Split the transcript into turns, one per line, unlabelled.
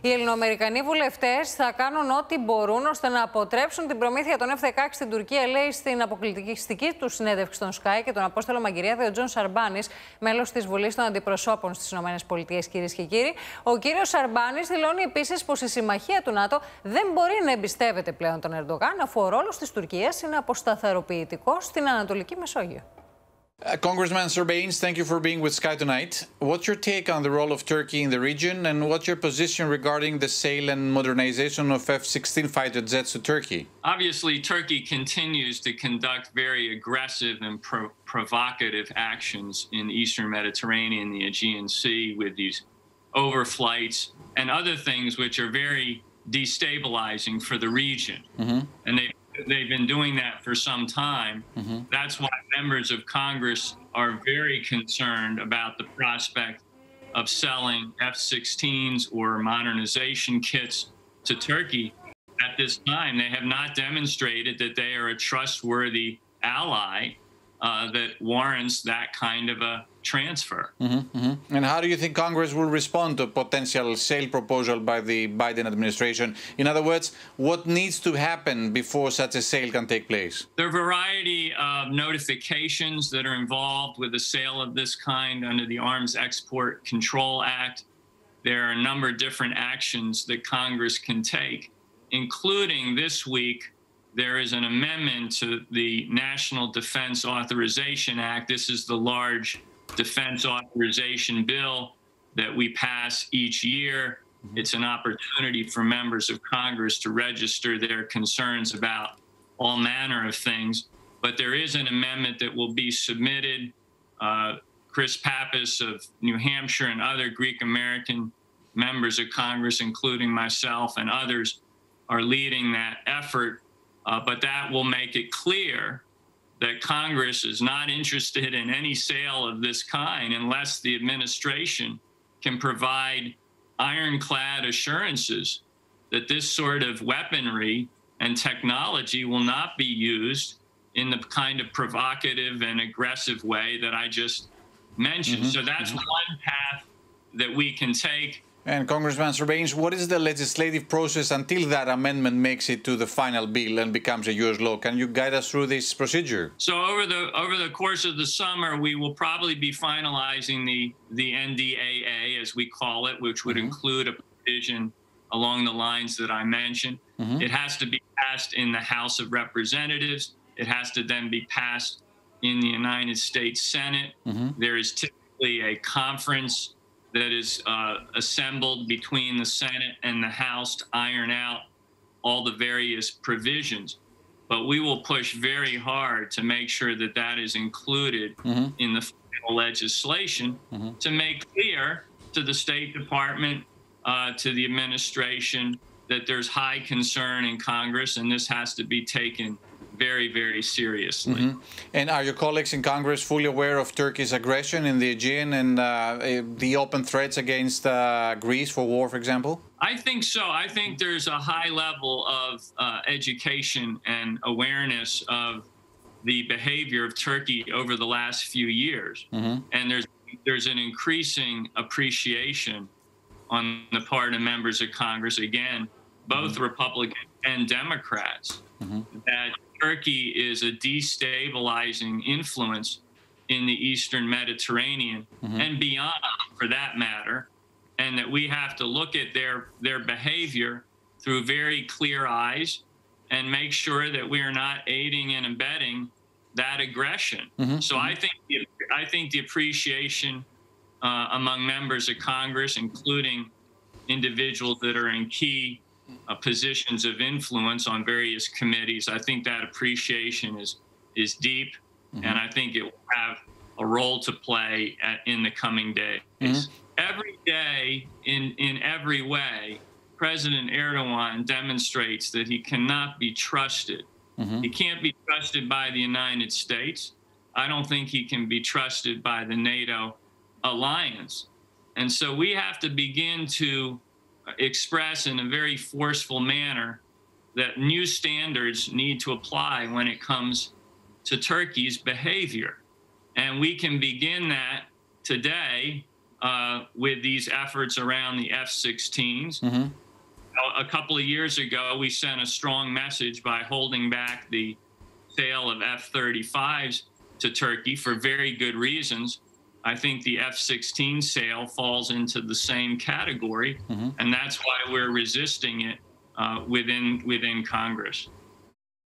Οι Ελληνοαμερικανοί βουλευτές θα κάνουν ό,τι μπορούν ώστε να αποτρέψουν την προμήθεια των F-16 στην Τουρκία, λέει στην αποκλειστική του συνέντευξη των SKAI και τον Απόστολο Μαγειρία, ο Σαρμπάνης, μέλος της Βουλής των Αντιπροσώπων στις ΗΠΑ, κυρίες και κύριοι. Ο κύριος Σαρμπάνης δηλώνει επίσης πως η συμμαχία του ΝΑΤΟ δεν μπορεί να εμπιστεύεται πλέον τον Ερντογάν, αφού ο ρόλος της Τουρκίας είναι αποσταθεροποιητικός στην Ανατολική Μεσόγειο.
Congressman Sarbanes, thank you for being with SKAI tonight. What's your take on the role of Turkey in the region, and what's your position regarding the sale and modernization of F-16 fighter jets to Turkey?
Obviously, Turkey continues to conduct very aggressive and provocative actions in the Eastern Mediterranean, the Aegean Sea, with these overflights and other things which are very destabilizing for the region. And they've been doing that for some time. That's why members of Congress are very concerned about the prospect of selling F-16s or modernization kits to Turkey. At this time, they have not demonstrated that they are a trustworthy ally that warrants that kind of a transfer.
And how do you think Congress will respond to a potential sale proposal by the Biden administration? In other words, what needs to happen before such a sale can take place?
There are a variety of notifications that are involved with the sale of this kind under the Arms Export Control Act. There are a number of different actions that Congress can take, including this week. There is an amendment to the National Defense Authorization Act. This is the large defense authorization bill that we pass each year. It's an opportunity for members of Congress to register their concerns about all manner of things. But there is an amendment that will be submitted. Chris Pappas of New Hampshire and other Greek American members of Congress, including myself and others, are leading that effort. But that will make it clear that Congress is not interested in any sale of this kind unless the administration can provide ironclad assurances that this sort of weaponry and technology will not be used in the kind of provocative and aggressive way that I just mentioned. So that's one path that we can take.
And Congressman Sarbanes, what is the legislative process until that amendment makes it to the final bill and becomes a U.S. law? Can you guide us through this procedure?
So over the course of the summer, we will probably be finalizing the NDAA, as we call it, which would include a provision along the lines that I mentioned. It has to be passed in the House of Representatives. It has to then be passed in the United States Senate. There is typically a conference that is assembled between the Senate and the House to iron out all the various provisions. But we will push very hard to make sure that that is included in the final legislation to make clear to the State Department, to the administration, that there's high concern in Congress and this has to be taken very, very seriously.
And are your colleagues in Congress fully aware of Turkey's aggression in the Aegean and the open threats against Greece for war, for example?
I think so. I think there's a high level of education and awareness of the behavior of Turkey over the last few years. And there's an increasing appreciation on the part of members of Congress, again, both Republican and Democrats, that Turkey is a destabilizing influence in the Eastern Mediterranean and beyond, for that matter, and that we have to look at their behavior through very clear eyes and make sure that we are not aiding and abetting that aggression. So I think the appreciation among members of Congress, including individuals that are in key positions of influence on various committees, I think that appreciation is deep, and I think it will have a role to play in the coming days. Every day, in every way, President Erdogan demonstrates that he cannot be trusted. He can't be trusted by the United States. I don't think he can be trusted by the NATO alliance. And so we have to begin to express in a very forceful manner that new standards need to apply when it comes to Turkey's behavior. And we can begin that today with these efforts around the F-16s. A couple of years ago, we sent a strong message by holding back the sale of F-35s to Turkey for very good reasons. I think the F-16 sale falls into the same category, and that's why we're resisting it within Congress.